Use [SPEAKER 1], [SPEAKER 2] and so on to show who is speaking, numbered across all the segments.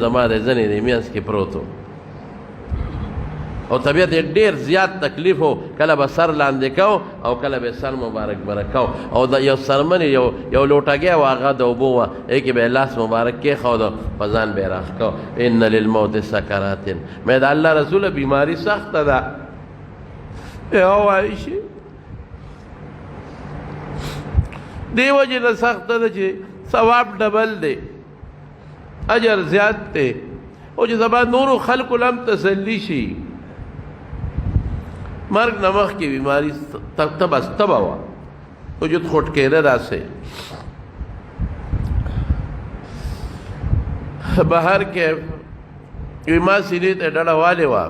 [SPEAKER 1] زما د زنې د مینځ کې پروت و او طبیعت یې ډېر زیات تکلیف و کله به سر لاندې کو او کله به سر مبارک برکو او د یو سرمنې یو لوټګی و هغه د اوبو وه هغې کې به یې لاس مبارک کېښود په ځان به یې راښکو ان للموت سکرات مې د الله رسوله بیماري سخته ده وایي شي دې وجې نه سخته ده چې ثواب ډبل دی اجر زیات دی او چې سبا نورو خلکو لم تسلی شي مرګ نه مخکې بیماري بس تبه وه وجود خوټ کېده داسې بهر کې ما سینې ته ډډه والې وه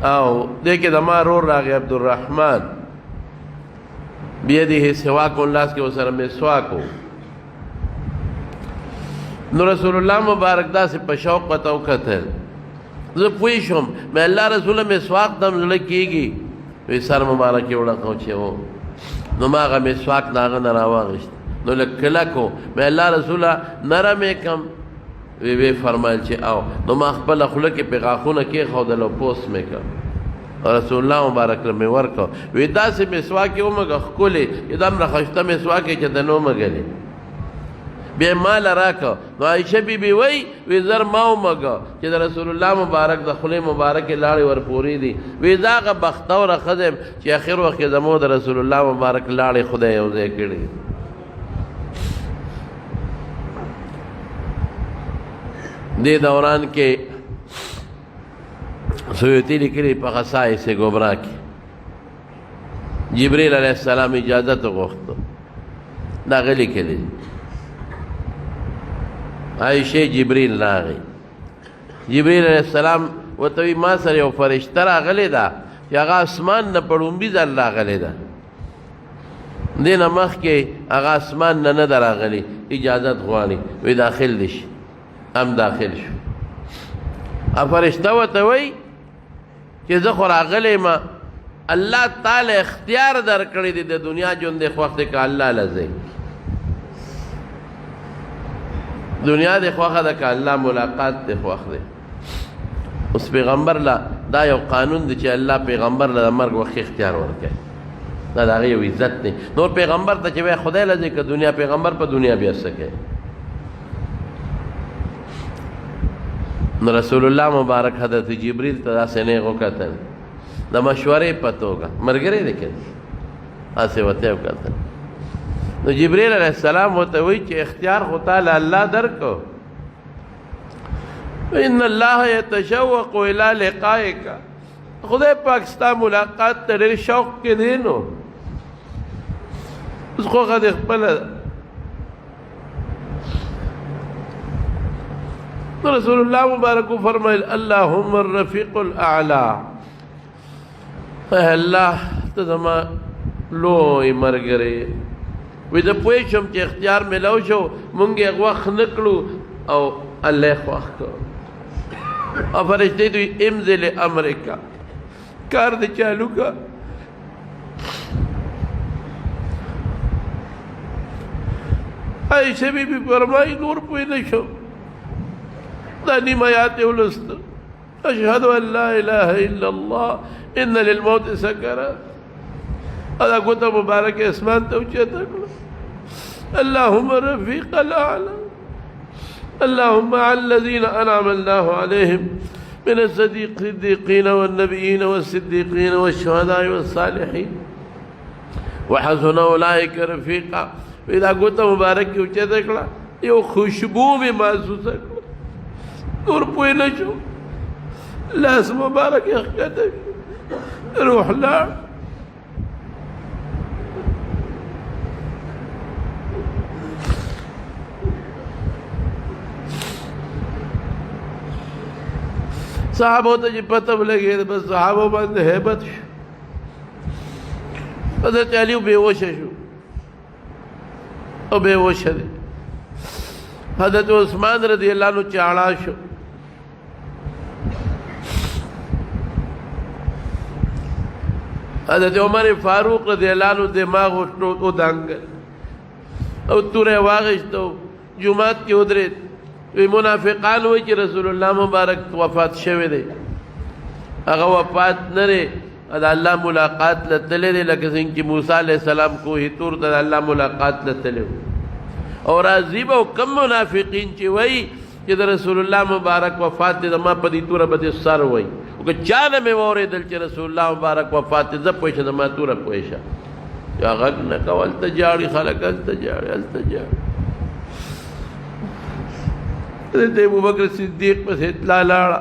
[SPEAKER 1] او دې کې زما رور راغی عبدالرحمن بیده سواک لاس کې ورسره مسواک و نو رسول الله مبارک داسې په شوق ورته وکتل زه پوه شوم مې الله رسوله مسواک دم زړه کېږي وی سر مبارک یې وړکو چې و نو ما هغه مسواک د هغه نه راواغېست نو لږ کلک و مې الله رسوله نرم یې کم وی فرمایل چې او نو ما خپله خوله کې پې غاښونه کېښودل او پوست مې کړ رسول الله مبارک له مې ورکړ وی داسې مسواک یې ومږه ښکلې چې دومره ښایسته مسواک یې چې ته نه ومږلې بیا ما له راکړه نو عایشه بیبي وی زر ما ومږه چې د رسول الله مبارک د خولې مبارکې لاړې ورپورې دي وی دا هغه بختوره ښځه یم چې اخر وخت کې زموږ د رسول الله مبارک لاړې خدای یو ځای کړي دې دوران کې سیوطي لیکلي په خصائص کبرا کې جبریل علیه السلام اجازت وغوښته دا هغه لیکلي عایشه جبریل راغی جبریل علیه السلام ورته وایي ما سره یو فرشته راغلی ده چې هغه اسمان نه په ړومبي ځل راغلی ده دې نه مخکې هغه اسمان نه نه ده راغلي اجازت غواړي وی داخل دي شي هم داخل شو فرشته ورته وایي چې زه خو راغلی یم الله تعالی اختیار درکړی دی د دنیا ژوند دی خوښ دی که الله له ځئ دنیا دی خوښه ده که الله ملاقات دی خوښ دی اوس پیغمبر له دا یو قانون دی چې الله پیغمبر له د مرګ وخت اختیار ورکوي دا د هغه یو عزت دی نور پیغمبر ته چې وایي خدای له ځئ که دنیا پیغمبر په دنیا بیا څه کوي نو رسول الله مبارک حضرت جبریل ته داسې نیغ وکتل د مشورې په توګه ملګری دی که داسې ورته یې وکتل نو جبریل علیه السلام ورته وایي چې اختیار خو تاله الله درکو ان الله یتشوق الی لقائک خدای پاک ستا ملاقات ته ډېر شوق کې دی نو اوس خوښه دې خپله رسول الله مبارک فرمایل اللهم الرفیق الاعلی الله ته زما لوی ملګری وی زه پوه شم چې اختیار میلاو شو مونږ یې وخت نه کړو او الله یې خوښ کړو او فرشتې دوی امضي لامرکا کار دې چالو کا عایشه بیبي فرمایي نور پوه نه شم دا نیم آیات ولست اشهد ان لا اله الا الله ان للموت سکرات ادا ګوته مبارک اسمان ته اوچته کړه اللهم رفيق الاعلى اللهم على الذين انعم الله عليهم من الصديقين والنبيين والصديقين والشهداء والصالحين وحسن اولئك رفيقا اذا ګوته مبارک اوچته کړه یو خوشبو به محسوسه کړه نور پوه نه شو لاس مبارک یې ښکته روح لاړ صحابو ته چې پته ولګېده بس صحابو باندې هیبت شو حضرت علي بېهوشه شو او بېهوشه دی حضرت عثمان رضی اللہ عنہ چاڑا شو حضرت عمر فاروق رضی اللہ عنہ دماغ او دانگل او تورے واغشتو جماعت کی ادرت وی منافقان وی چې رسول الله مبارک وفات شوی دی، هغه وفات نه دی، د الله ملاقات لتلی دی، لکه څنګه چې موسی علیہ السلام کوه طور ته د الله ملاقات لتلی او راضی به کم منافقین چې وی چې د رسول الله مبارک وفات دی زما په دې توره به سر وی، او که چا نه مې واورېدل چې رسول الله مبارک وفات دی زه پوه شه زما توره پوه شه، یا غږ نه کوه، هلته جاړي خلک، هلته جاړي، هلته جاړي. حضرت ابوبکر صدیق پسې اطلاع لاړه،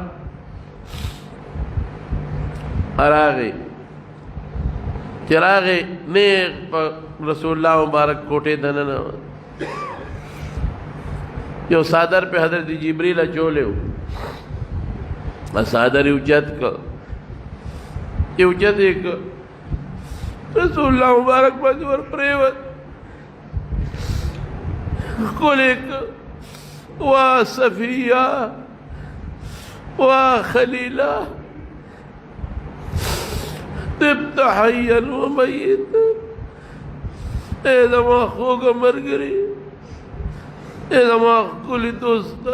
[SPEAKER 1] راغی چې راغی نیغ په رسول الله مبارک کوټې دننه یو صادر په حضرت جبریل اچولی و، صادر یې اوچت کړ، اوچت یې کړ، رسول الله مبارک باندې ور پرېوت، ښکلی کړ، وا صفیه وا خلیله طبت حیا ومیتا، اے زما خوږه ملګري، اے زما ښکلي دوسته،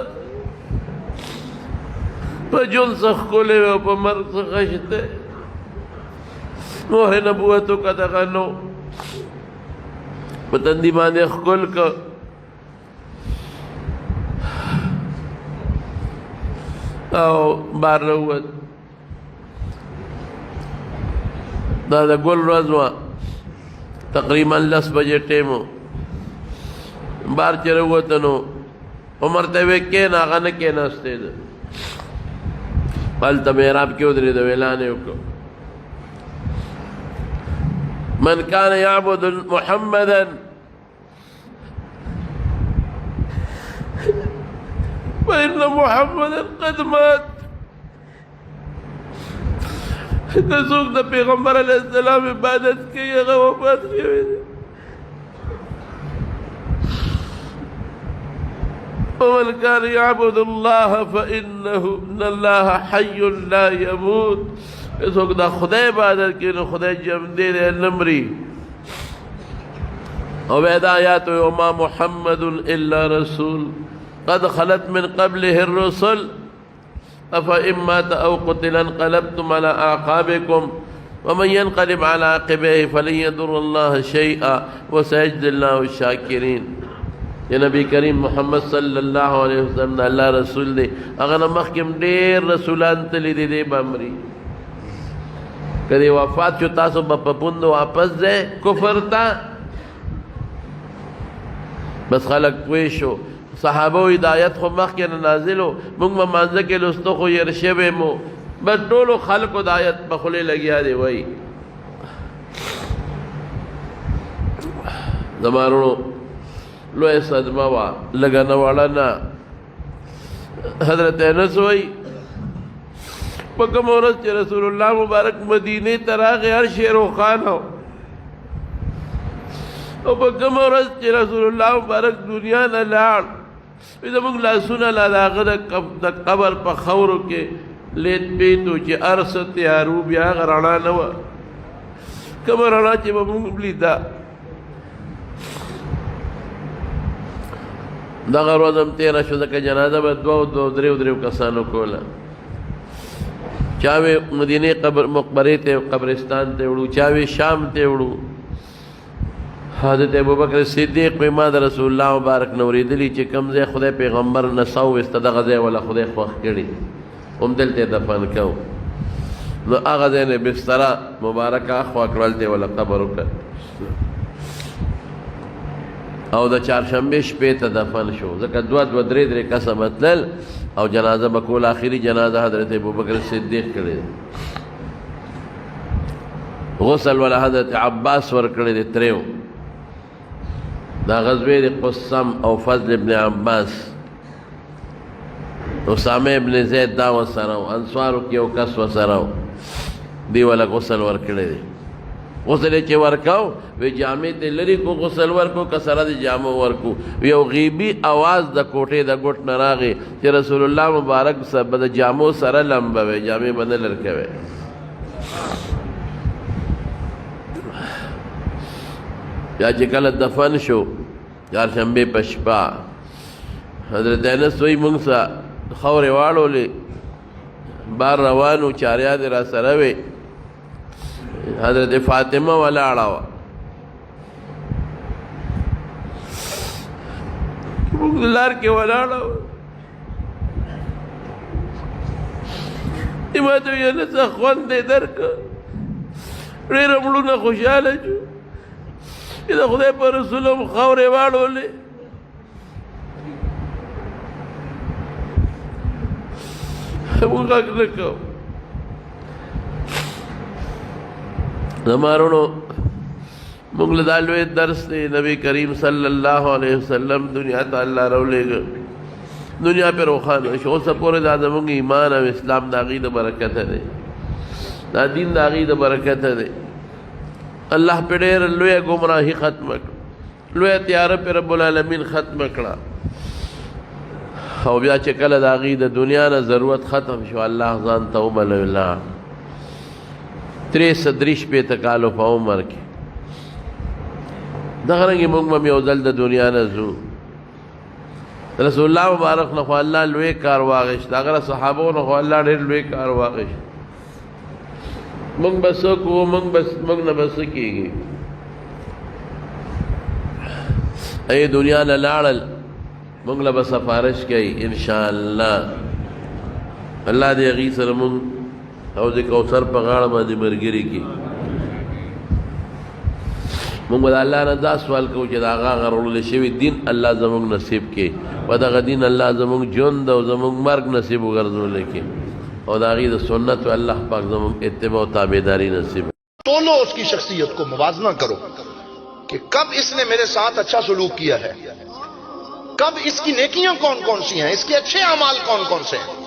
[SPEAKER 1] په ژوند څه ښکلی وې او په مرګ څه خشته، مهر نبوتو که دغه نو په تندي باندې ښکل که او بار نه ووت. دا د ګل ورځ وه، تقریبا 10 بجې ټیم و، بار چې راووته نو عمر ته ویې کښېنه، هغه نه کښېناستی ده، هلته محراب کې ودرېده، اعلان یې وکړ من کان یعبد محمدا فإن محمدا قد مات، د څوک د پیغمبر علیه السلام عبادت کوي هغه وفات شوی دی. ومن كان يعبد الله فإن الله حي لا يموت، څوک د خدای عبادت کوي نو خدای ژوندی دی نه مري. او بیا دا آیات وما محمد الا رسول قد خلت من قبله الرسل أفإن مات أو قتل انقلبتم على أعقابكم ومن ينقلب على عقبيه فلن يضر الله شيئا وسيجزي الله الشاكرين. یا نبی کریم محمد صلی الله علیه وسلم الله رسول دی، هغه نه مخکې ډېر رسولان تللي دي، دی به مري. که دی وفات شو تاسو به په پوندو واپس ځئ کفر ته؟ بس خلک پوه شو. صحابه و هدایت خو مخکې نه نازل و، موږ به مانځه کې لوستو خو ير شوی مو، بس ټولو خلکو د آیت په خولې لګیا دی. وایي زما وروڼو لویه صدمه وه، لږه نه وړه نه. حضرت انس وایي په کومه ورځ چې رسول الله مبارک مدینې ته راغی هر شی روښانه و، او په کومه ورځ چې رسول الله مبارک دنیا نه لاړ زموږ لاسونه لا د هغه د قبر په خاورو کې لیت پیت و چې هر څه تیارو، بیا هغه رڼا نه وه، کومه رڼا چې به موږ لیده. دغه ورځ هم تېره شو، ځکه جنازه به 2-3 کسانو کوله. چا وې مدینې مقبرې ته قبرستان ته وړو، چا وې شام ته وړو. حضرت ابوبکر صدیق په ما د رسول الله مبارک نو اورېدلي چې کوم ځای خدای پیغمبر نڅا وویسته دغه ځای ولا خدای خوښ کړي، همدلته یې دفن کوو. نو هغه ځای نه بستره مبارکه اخوا کړه، هلته یې ولا قبر وکړ او د چهارشنبې شپې ته دفن شو، ځکه 2-3 کسه به تلل او جنازه به کول. آخري جنازه حضرت ابوبکر صدیق کړې، غسل ولا حضرت عباس ورکړی دی تریو. دا غزوې د قسم او فضل ابن عباس، اسامه ابن زید دا ورسره و، انصارو کې یو کس ورسره و، دی ولا غسل ورکړی دی. غسل یې چې ورکاو وی جامې ته لرې کو غسل ورکو که سره د جامو ورکو. یو غیبي اواز د کوټې د ګوټ نه راغی چې رسول الله مبارک به د جامو سره لمبوي، جامې به نه لرکوي. یا چې کله دفن شو چهارشنبې په شپه حضرت انس وی مونږ سره خورې واړولې بار روانو چاریا دې را سره وې حضرت فاطمه ولاړه وه مونږ لار کې ولاړه وه ما ته ویل څه خوند دې درکړه ډېره مړونه خوشحاله شو چې د خدای په رسول هم خاورې واړولې مونږ غږ نه کوو زما وروڼو مونږ له دا لوی درس دی نبی کریم صلی الله علیه وسلم دنیا ته الله راولېږه دنیا پہ روخانه شو اوسه پورې دا زموږ ایمان او اسلام د هغې د برکته دی دا دین د هغې د برکته دی الله پہ ډېره لویه ګمراهي ختمه کړه لویه تیاره پہ رب العالمین ختمه کړه او بیا چې کله د هغې د دنیا نه ضرورت ختم شو الله ځان ته وبللی ولاړ 63 کالو په عمر کې دغه رنګې موږ به یو ځل د دنیا نه ځو رسول الله مبارک نه خو الله لوی کار واغېست هغه صحابو نه خو الله ډېر لوی کار واغېست موږ به څه کوو موږ نه به څه کېږي ای دنیا نه لاړل موږ له به سفارش کوي انشاءالله الله دې هغې سره موږ حوض کوثر په غاړه باندې ملګري کړي موږ به د الله نه دا سوال کوو چې د هغه غرولو شوي دین الله زموږ نصیب کړي و دغه دین الله زموږ ژوند او زموږ مرګ نصیب وګرځولی کړي او د هغې د سنتو الله پاک زموږ اتباع و تابعداري نصیب
[SPEAKER 2] तोलो उसकी शख्सियत को मुवाजना करो कि कब इसने मेरे साथ अच्छा सलूक किया है, कब इसकी नेकियां कौन कौन सी हैं, इसके अच्छे अमाल कौन कौन से हैं।